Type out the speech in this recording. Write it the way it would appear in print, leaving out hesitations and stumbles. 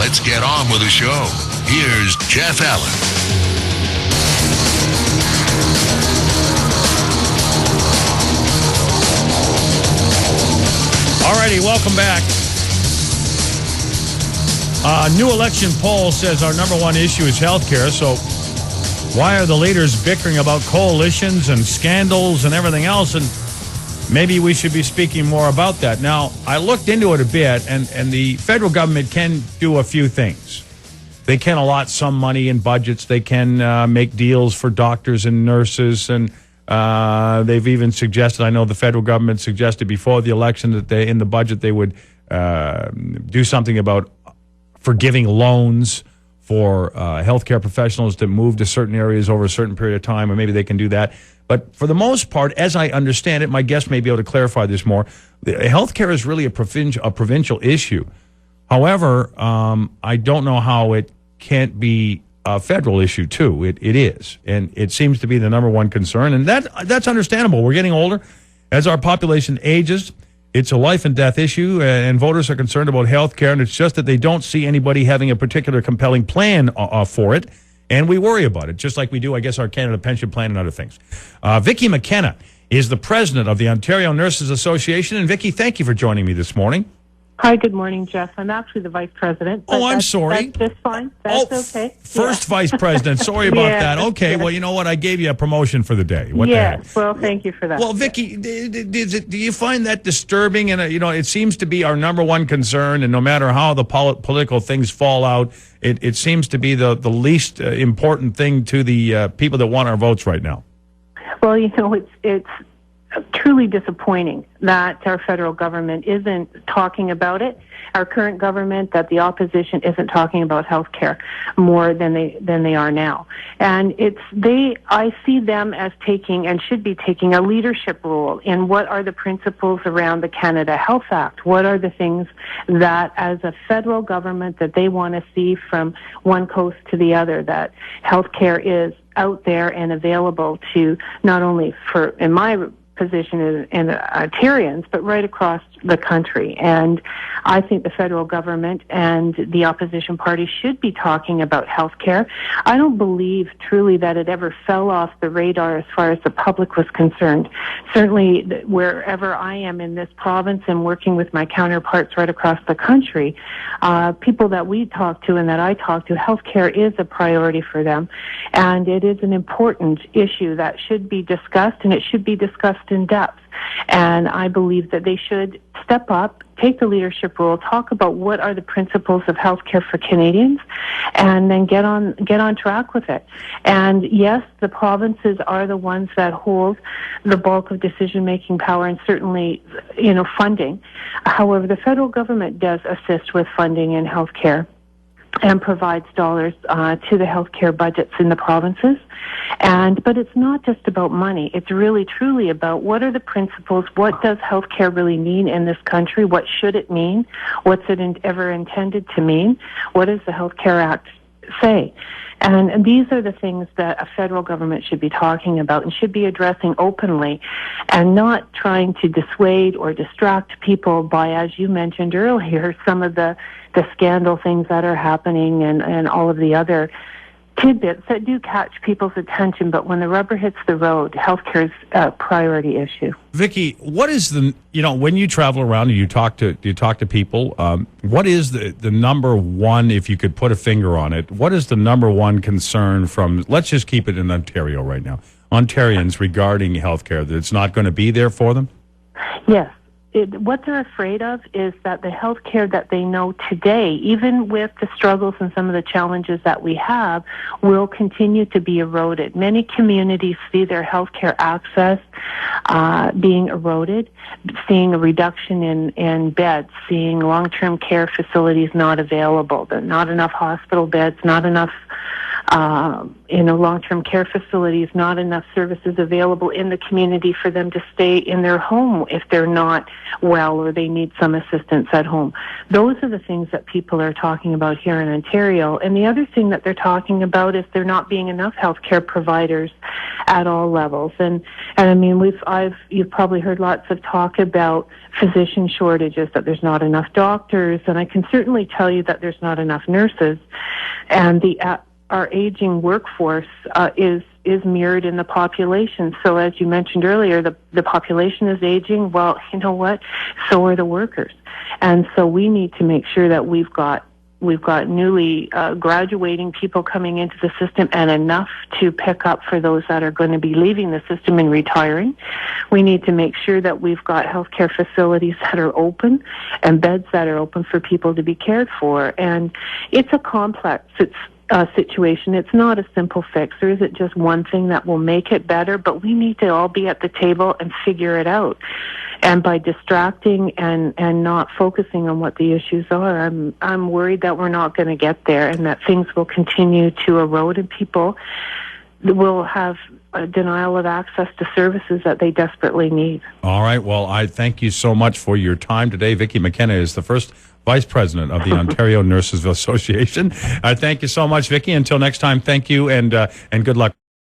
let's get on with the show. Here's Jeff Allan. Alrighty, welcome back. New election poll says our number one issue is healthcare, so why are the leaders bickering about coalitions and scandals and everything else? And maybe we should be speaking more about that. Now, I looked into it a bit, and the federal government can do a few things. They can allot some money in budgets. They can make deals for doctors and nurses, and they've even suggested, I know the federal government suggested before the election that they, in the budget, they would do something about forgiving loans for healthcare professionals to move to certain areas over a certain period of time, or maybe they can do that. But for the most part, as I understand it, my guest may be able to clarify this more, healthcare is really a provincial issue. However, I don't know how it can't be a federal issue, too. It is, and it seems to be the number one concern, and that's understandable. We're getting older. As our population ages, it's a life and death issue, and voters are concerned about health care, and it's just that they don't see anybody having a particular compelling plan for it, and we worry about it, just like we do, I guess, our Canada Pension Plan and other things. Vicki McKenna is the president of the Ontario Nurses Association, and Vicki, thank you for joining me this morning. Hi, good morning, Jeff. I'm actually the vice president. Oh, I'm sorry. That's just fine. That's okay. First vice president. Sorry about that. Okay, well, you know what? I gave you a promotion for the day. What the heck? Well, thank you for that. Well, Vicki, do you find that disturbing? And, it seems to be our number one concern, and no matter how the political things fall out, it seems to be the least important thing to the people that want our votes right now. Well, it's truly disappointing that our federal government isn't talking about it. Our current government, that the opposition isn't talking about health care more than they are now. And I see them as taking and should be taking a leadership role in what are the principles around the Canada Health Act. What are the things that, as a federal government, that they want to see from one coast to the other, that health care is out there and available to not only in my position in Ontarians, but right across the country. And I think the federal government and the opposition party should be talking about health care. I don't believe truly that it ever fell off the radar as far as the public was concerned. Certainly wherever I am in this province and working with my counterparts right across the country, people that we talk to and that I talk to, health care is a priority for them. And it is an important issue that should be discussed, and it should be discussed in depth. And I believe that they should step up, take the leadership role, talk about what are the principles of healthcare for Canadians, and then get on track with it. And yes, the provinces are the ones that hold the bulk of decision-making power and certainly, funding. However, the federal government does assist with funding in healthcare and provides dollars to the healthcare budgets in the provinces. But it's not just about money. It's really, truly about what are the principles, what does healthcare really mean in this country, what should it mean, what's it ever intended to mean, what does the Healthcare Act say? And these are the things that a federal government should be talking about and should be addressing openly, and not trying to dissuade or distract people by, as you mentioned earlier, some of the scandal things that are happening and all of the other tidbits that do catch people's attention. But when the rubber hits the road, healthcare is a priority issue. Vicki, what is when you travel around and you talk to people, what is the number one, if you could put a finger on it, what is the number one concern from, let's just keep it in Ontario right now, Ontarians regarding healthcare, that it's not going to be there for them? Yes. What they're afraid of is that the health care that they know today, even with the struggles and some of the challenges that we have, will continue to be eroded. Many communities see their health care access being eroded, seeing a reduction in beds, seeing long-term care facilities not available, not enough hospital beds, not enough long-term care facilities, not enough services available in the community for them to stay in their home if they're not well or they need some assistance at home. Those are the things that people are talking about here in Ontario. And the other thing that they're talking about is there not being enough healthcare providers at all levels. And I mean, you've probably heard lots of talk about physician shortages, that there's not enough doctors, and I can certainly tell you that there's not enough nurses. And our aging workforce is mirrored in the population. So as you mentioned earlier, the population is aging. Well, you know what? So are the workers. And so we need to make sure that we've got newly graduating people coming into the system and enough to pick up for those that are going to be leaving the system and retiring. We need to make sure that we've got healthcare facilities that are open and beds that are open for people to be cared for. And it's a complex situation. It's not a simple fix. There isn't just one thing that will make it better, but we need to all be at the table and figure it out. And by distracting and not focusing on what the issues are, I'm worried that we're not going to get there and that things will continue to erode and people will have a denial of access to services that they desperately need. All right. Well, I thank you so much for your time today. Vicki McKenna is the first Vice President of the Ontario Nurses Association. Thank you so much, Vicki. Until next time, thank you and good luck.